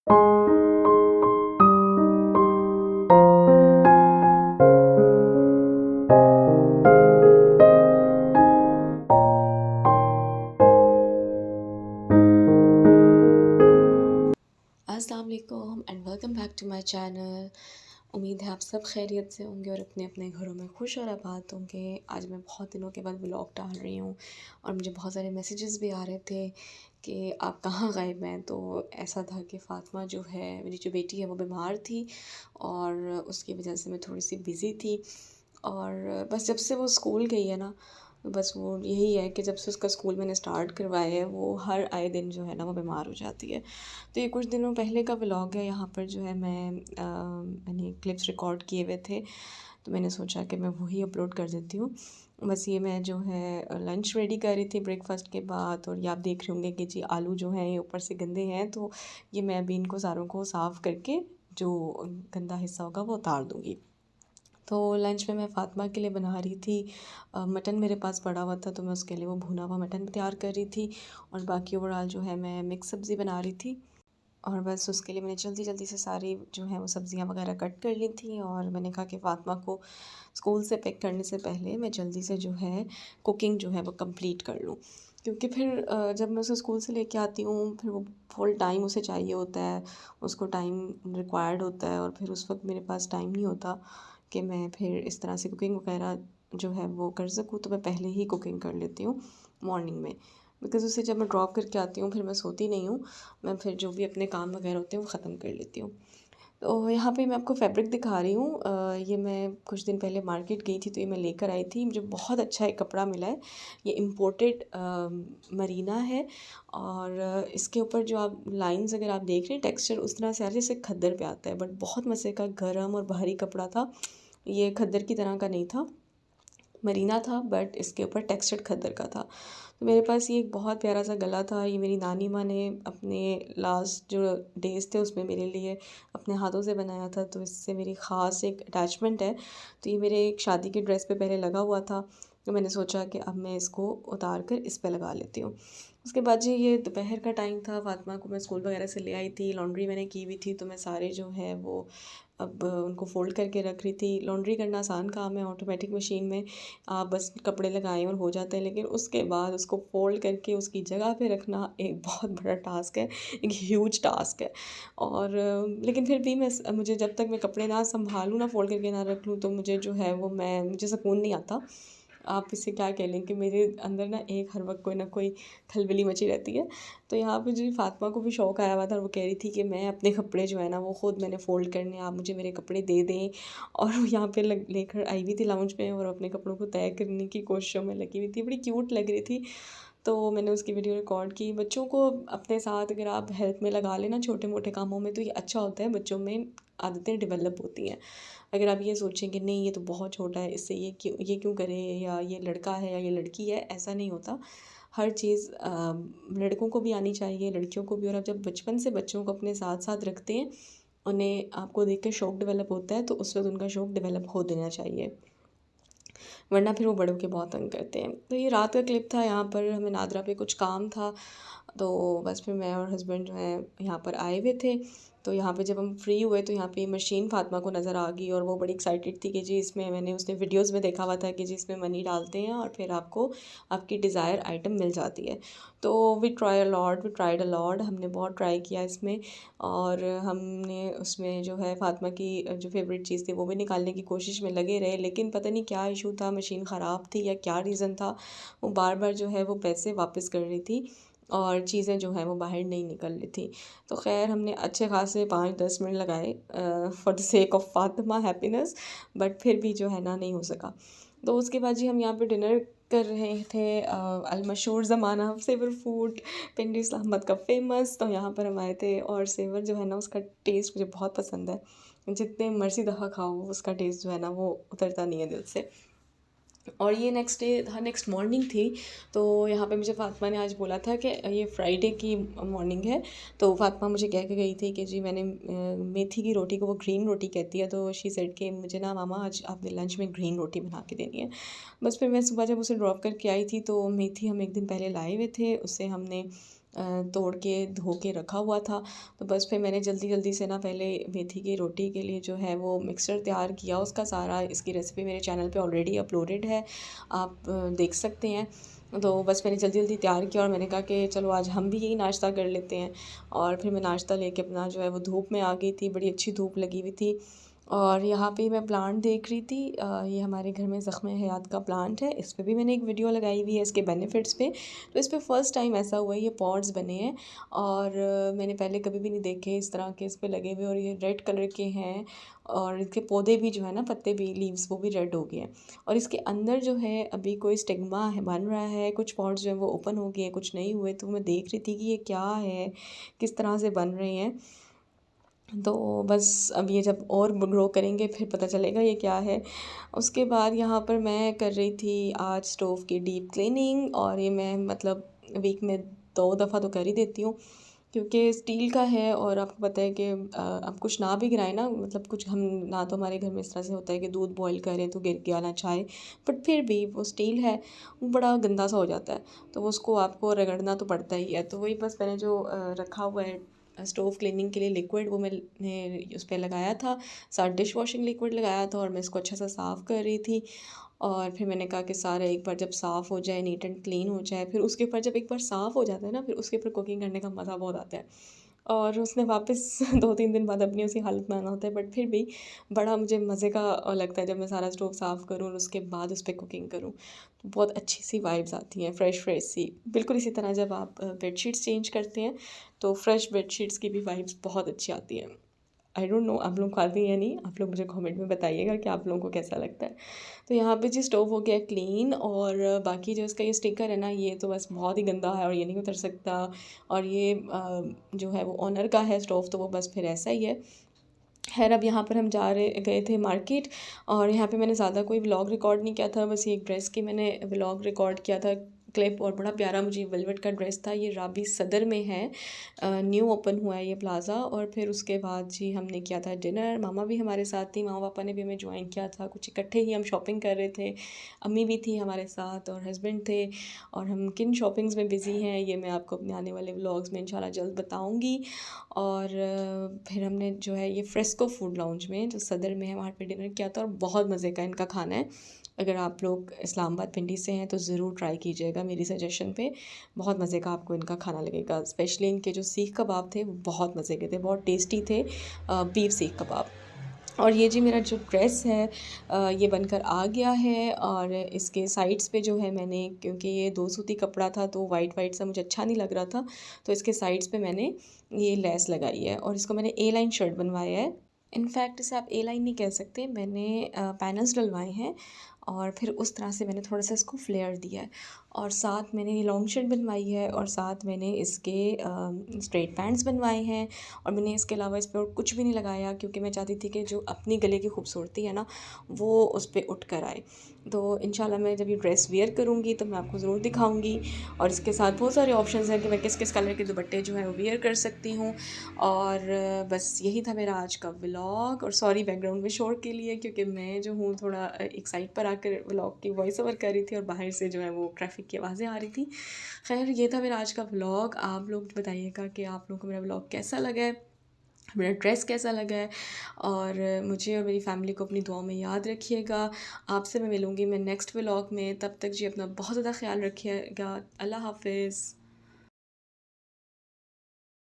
अस्सलाम वालेकुम and welcome back to my channel. उम्मीद है आप सब खैरियत से होंगे और अपने अपने घरों में खुश और आबाद होंगे। आज मैं बहुत दिनों के बाद व्लॉग डाल रही हूँ और मुझे बहुत सारे मैसेजेस भी आ रहे थे कि आप कहाँ गायब हैं। तो ऐसा था कि फ़ातिमा जो है, मेरी जो बेटी है, वो बीमार थी और उसकी वजह से मैं थोड़ी सी बिज़ी थी। और बस जब से वो स्कूल गई है ना, तो बस वो यही है कि जब से उसका स्कूल मैंने स्टार्ट करवाया है, वो हर आए दिन जो है ना वो बीमार हो जाती है। तो ये कुछ दिनों पहले का व्लॉग है। यहाँ पर जो है मैंने क्लिप्स रिकॉर्ड किए हुए थे, तो मैंने सोचा कि मैं वही अपलोड कर देती हूँ। बस ये मैं जो है लंच रेडी कर रही थी ब्रेकफास्ट के बाद, और ये आप देख रहे होंगे कि जी आलू जो हैं ये ऊपर से गंदे हैं, तो ये मैं अभी इनको सारों को साफ़ करके जो गंदा हिस्सा होगा वो उतार दूँगी। तो लंच में मैं फ़ातिमा के लिए बना रही थी मटन मेरे पास पड़ा हुआ था, तो मैं उसके लिए वो भुना हुआ मटन तैयार कर रही थी। और बाकी ओवरऑल जो है मैं मिक्स सब्ज़ी बना रही थी। और बस उसके लिए मैंने जल्दी जल्दी से सारी जो है वो सब्ज़ियाँ वगैरह कट कर ली थी, और मैंने कहा कि फ़ातिमा को स्कूल से पिक करने से पहले मैं जल्दी से जो है कुकिंग जो है वो कंप्लीट कर लूँ। क्योंकि फिर जब मैं उसे स्कूल से लेके आती हूँ, फिर वो फुल टाइम उसे चाहिए होता है, उसको टाइम रिक्वायर्ड होता है, और फिर उस वक्त मेरे पास टाइम नहीं होता कि मैं फिर इस तरह से कुकिंग वगैरह जो है वो कर सकूँ। तो मैं पहले ही कुकिंग कर लेती हूँ मॉर्निंग में, बिकॉज़ उसे जब मैं ड्रॉप करके आती हूँ फिर मैं सोती नहीं हूँ। मैं फिर जो भी अपने काम वगैरह होते हैं वो ख़त्म कर लेती हूँ। तो यहाँ पे मैं आपको फैब्रिक दिखा रही हूँ। ये मैं कुछ दिन पहले मार्केट गई थी, तो ये मैं लेकर आई थी। मुझे बहुत अच्छा एक कपड़ा मिला है। ये इम्पोर्टेड मरीना है, और इसके ऊपर जो आप लाइंस अगर आप देख रहे हैं, टेक्सचर उस तरह से आ रहा है जैसे खद्दर पे आता है, बट बहुत मज़े का गर्म और भारी कपड़ा था। ये खद्दर की तरह का नहीं था, मरीना था, बट इसके ऊपर टेक्सचर्ड खद्दर का था। तो मेरे पास ये एक बहुत प्यारा सा गला था। ये मेरी नानी माँ ने अपने लास्ट जो डेज़ थे उसमें मेरे लिए अपने हाथों से बनाया था, तो इससे मेरी ख़ास एक अटैचमेंट है। तो ये मेरे एक शादी की ड्रेस पे पहले लगा हुआ था, तो मैंने सोचा कि अब मैं इसको उतार कर इस पे लगा लेती हूँ। उसके बाद जी ये दोपहर का टाइम था, फ़ातिमा को मैं स्कूल वगैरह से ले आई थी, लॉन्ड्री मैंने की हुई थी, तो मैं सारे जो है वो अब उनको फ़ोल्ड करके रख रही थी। लॉन्ड्री करना आसान काम है, ऑटोमेटिक मशीन में आप बस कपड़े लगाएँ और हो जाता है, लेकिन उसके बाद उसको फ़ोल्ड करके उसकी जगह पे रखना एक बहुत बड़ा टास्क है, एक ह्यूज टास्क है। और लेकिन फिर भी मुझे जब तक मैं कपड़े ना सँभालूँ, ना फ़ोल्ड करके ना रख लूँ, तो मुझे जो है वो मुझे सुकून नहीं आता। आप इससे क्या कह लें कि मेरे अंदर ना एक हर वक़्त कोई ना कोई खलबली मची रहती है। तो यहाँ पे जी फ़ातिमा को भी शौक आया हुआ था, और वो कह रही थी कि मैं अपने कपड़े जो है ना वो ख़ुद मैंने फ़ोल्ड करने हैं, आप मुझे मेरे कपड़े दे दें। और वो यहाँ पे लेकर आई हुई थी लाउंज में, और अपने कपड़ों को तय करने की कोशिशों में लगी हुई थी। बड़ी क्यूट लग रही थी। तो मैंने उसकी वीडियो रिकॉर्ड की। बच्चों को अपने साथ अगर आप हेल्प में लगा लें ना छोटे-मोटे कामों में, तो ये अच्छा होता है, बच्चों में आदतें डेवलप होती हैं। अगर आप ये सोचें कि नहीं ये तो बहुत छोटा है, इससे ये क्यों करे, या ये लड़का है या ये लड़की है, ऐसा नहीं होता। हर चीज़ लड़कों को भी आनी चाहिए, लड़कियों को भी। और आप जब बचपन से बच्चों को अपने साथ-साथ रखते हैं, उन्हें आपको देख के शौक डेवलप होता है, तो उस वक़्त उनका शौक डेवलप हो देना चाहिए, वरना फिर वो बड़े होके बहुत तंग करते हैं। तो ये रात का क्लिप था। यहाँ पर हमें नादरा पे कुछ काम था, तो बस फिर मैं और हस्बैंड जो है यहाँ पर आए हुए थे। तो यहाँ पे जब हम फ्री हुए, तो यहाँ पे मशीन फ़ातिमा को नज़र आ गई, और वो बड़ी एक्साइटेड थी कि जी इसमें, मैंने उसने वीडियोज़ में देखा हुआ था कि जी इसमें मनी डालते हैं और फिर आपको आपकी डिज़ायर आइटम मिल जाती है। तो वी ट्राइड अ लॉट, हमने बहुत ट्राई किया इसमें, और हमने उसमें जो है फ़ातिमा की जो फ़ेवरेट चीज़ थी वो भी निकालने की कोशिश में लगे रहे, लेकिन पता नहीं क्या इशू था, मशीन ख़राब थी या क्या रीज़न था, वो बार-बार जो है वो पैसे वापस कर रही थी, और चीज़ें जो हैं वो बाहर नहीं निकल रही थी। तो ख़ैर हमने अच्छे ख़ासे 5-10 मिनट लगाए for the sake of Fatima happiness, but फिर भी जो है ना नहीं हो सका। तो उसके बाद जी हम यहाँ पे डिनर कर रहे थे, अल-मशहूर ज़माना सेवर फूड, पिंडी इस्लामाबाद का फ़ेमस। तो यहाँ पर हम आए थे, और सेवर जो है ना उसका टेस्ट मुझे बहुत पसंद है। जितने मर्ज़ी दफ़ा खाओ उसका टेस्ट जो है ना वो उतरता नहीं है दिल से। और ये नेक्स्ट डे था, नेक्स्ट मॉर्निंग थी। तो यहाँ पे मुझे फ़ातिमा ने आज बोला था कि ये फ्राइडे की मॉर्निंग है। तो फ़ातिमा मुझे कह के गई थी कि जी मैंने मेथी की रोटी को वो ग्रीन रोटी कहती है, तो शी सेड कि मुझे ना मामा आज आपने लंच में ग्रीन रोटी बना के देनी है। बस फिर मैं सुबह जब उसे ड्रॉप करके आई थी, तो मेथी हम एक दिन पहले लाए हुए थे, उससे हमने तोड़ के धो के रखा हुआ था। तो बस फिर मैंने जल्दी जल्दी से ना पहले मेथी की रोटी के लिए जो है वो मिक्सचर तैयार किया उसका सारा। इसकी रेसिपी मेरे चैनल पे ऑलरेडी अपलोडेड है, आप देख सकते हैं। तो बस मैंने जल्दी जल्दी तैयार किया और मैंने कहा कि चलो आज हम भी यही नाश्ता कर लेते हैं। और फिर मैं नाश्ता लेके अपना जो है वो धूप में आ गई थी, बड़ी अच्छी धूप लगी हुई थी। और यहाँ पे मैं प्लांट देख रही थी, ये हमारे घर में ज़ख्म हयात का प्लांट है। इस पे भी मैंने एक वीडियो लगाई हुई है इसके बेनिफिट्स पे। तो इस पे फ़र्स्ट टाइम ऐसा हुआ है, ये पॉट्स बने हैं और मैंने पहले कभी भी नहीं देखे इस तरह के इस पे लगे हुए। और ये रेड कलर के हैं और इनके पौधे भी जो है ना, पत्ते भी, लीव्स वो भी रेड हो गए हैं। और इसके अंदर जो है अभी कोई स्टिग्मा है बन रहा है, कुछ पॉट्स जो है वो ओपन हो गए, कुछ नहीं हुए। तो मैं देख रही थी कि ये क्या है, किस तरह से बन रहे हैं। तो बस अब ये जब और ग्रो करेंगे फिर पता चलेगा ये क्या है। उसके बाद यहाँ पर मैं कर रही थी आज स्टोव की डीप क्लीनिंग, और ये मैं मतलब वीक में 2 दफ़ा तो कर ही देती हूँ, क्योंकि स्टील का है। और आपको पता है कि अब कुछ ना भी गिराए ना, मतलब कुछ हम ना, तो हमारे घर में इस तरह से होता है कि दूध बॉईल करें तो गिर गया ना चाय, बट फिर भी वो स्टील है, वो बड़ा गंदा सा हो जाता है। तो वो उसको आपको रगड़ना तो पड़ता ही है। तो वही बस मैंने जो रखा हुआ है स्टोव क्लीनिंग के लिए लिक्विड, वो मैंने उस पर लगाया था, साथ डिश वॉशिंग लिक्विड लगाया था और मैं इसको अच्छा सा साफ़ कर रही थी। और फिर मैंने कहा कि सारा एक बार जब साफ़ हो जाए, नीट एंड क्लीन हो जाए, फिर उसके ऊपर जब एक बार साफ़ हो जाता है ना, फिर उसके ऊपर कुकिंग करने का मज़ा बहुत आता है। और उसने वापस 2-3 दिन बाद अपनी उसी हालत में आना होता है, बट फिर भी बड़ा मुझे मज़े का लगता है जब मैं सारा स्टोव साफ़ करूँ और उसके बाद उस पे कुकिंग करूँ। तो बहुत अच्छी सी वाइब्स आती हैं, फ्रेश फ्रेश सी। बिल्कुल इसी तरह जब आप बेडशीट्स चेंज करते हैं तो फ्रेश बेडशीट्स की भी वाइब्स बहुत अच्छी आती हैं। आई डोंट नो आप लोग को आती है या नहीं, आप लोग मुझे कमेंट में बताइएगा कि आप लोगों को कैसा लगता है। तो यहाँ पे जी स्टोव हो गया क्लीन, और बाकी जो इसका ये स्टिकर है ना, ये तो बस बहुत ही गंदा है और ये नहीं उतर सकता। और ये जो है वो ओनर का है स्टोव, तो वो बस फिर ऐसा ही है। खैर अब यहाँ पर हम जा रहे गए थे मार्केट, और यहाँ पे मैंने ज़्यादा कोई व्लॉग रिकॉर्ड नहीं किया था, बस ये एक ड्रेस की मैंने व्लॉग रिकॉर्ड किया था क्लिप। और बड़ा प्यारा मुझे वेलवेट का ड्रेस था, ये राबी सदर में है, न्यू ओपन हुआ है ये प्लाज़ा। और फिर उसके बाद जी हमने किया था डिनर, मामा भी हमारे साथ थी, मामा पापा ने भी हमें ज्वाइन किया था, कुछ इकट्ठे ही हम शॉपिंग कर रहे थे। अम्मी भी थी हमारे साथ और हस्बैंड थे। और हम किन शॉपिंग्स में बिज़ी हैं ये मैं आपको अपने आने वाले व्लॉग्स में इंशाल्लाह जल्द बताऊँगी। और फिर हमने जो है ये फ्रेस्को फूड लाउंज में जो सदर में है वहाँ पे डिनर किया था, और बहुत मज़े का इनका खाना है। अगर आप लोग इस्लामाबाद पिंडी से हैं तो ज़रूर ट्राई कीजिएगा मेरी सजेशन पे, बहुत मज़े का आपको इनका खाना लगेगा। स्पेशली इनके जो सीख कबाब थे वो बहुत मज़े के थे, बहुत टेस्टी थे, बीफ सीख कबाब। और ये जी मेरा जो ड्रेस है ये बनकर आ गया है। और इसके साइड्स पे जो है मैंने, क्योंकि ये 2 सूती कपड़ा था तो वाइट वाइट सा मुझे अच्छा नहीं लग रहा था, तो इसके साइड्स पे मैंने ये लेस लगाई है और इसको मैंने ए लाइन शर्ट बनवाया है। इनफैक्ट इसे आप ए लाइन नहीं कह सकते, मैंने पैनल्स डलवाए हैं और फिर उस तरह से मैंने थोड़ा सा इसको फ्लेयर दिया है। और साथ मैंने ये लॉन्ग शर्ट बनवाई है, और साथ मैंने इसके स्ट्रेट पैंट्स बनवाए हैं। और मैंने इसके अलावा इस पर और कुछ भी नहीं लगाया, क्योंकि मैं चाहती थी कि जो अपनी गले की खूबसूरती है ना वो उस पर उठ कर आए। तो इंशाल्लाह मैं जब ये ड्रेस वेयर करूँगी तो मैं आपको ज़रूर दिखाऊँगी। और इसके साथ बहुत सारे ऑप्शंस हैं कि मैं किस किस कलर के दुपट्टे जो हैं वो वेयर कर सकती हूँ। और बस यही था मेरा आज का व्लॉग। और सॉरी बैकग्राउंड में शोर के लिए, क्योंकि मैं जो हूँ थोड़ा एक साइड पर आकर व्लॉग की वॉइस ओवर कर रही थी और बाहर से जो है वो ट्रैफिक की आवाज़ें आ रही थी। खैर ये था मेरा आज का व्लॉग। आप लोग बताइएगा कि आप लोगों को मेरा व्लॉग कैसा लगा है, मेरा ड्रेस कैसा लगा है। और मुझे और मेरी फैमिली को अपनी दुआओं में याद रखिएगा। आपसे मैं मिलूँगी मैं नेक्स्ट व्लॉग में, तब तक जी अपना बहुत ज़्यादा ख्याल रखिएगा। अल्लाह हाफ़िज़।